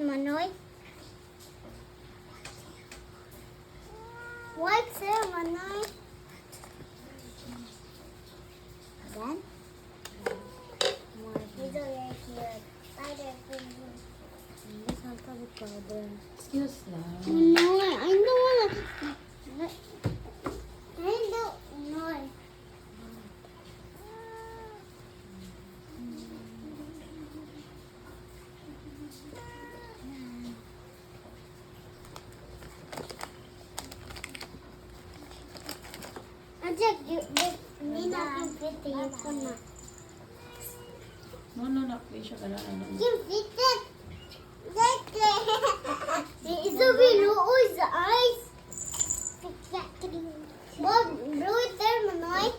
Manoy? What's there, Manoy? Again? He's already here. Spider finger. Let's not talk about them. Excuse lang. Manoy, I don't wanna. I don't know. Ajak, hindi natin pwede yung kuna. No, not fish siya kala ano. Yung fitet! It's a below the eyes. Bob, blow it there, Manoy.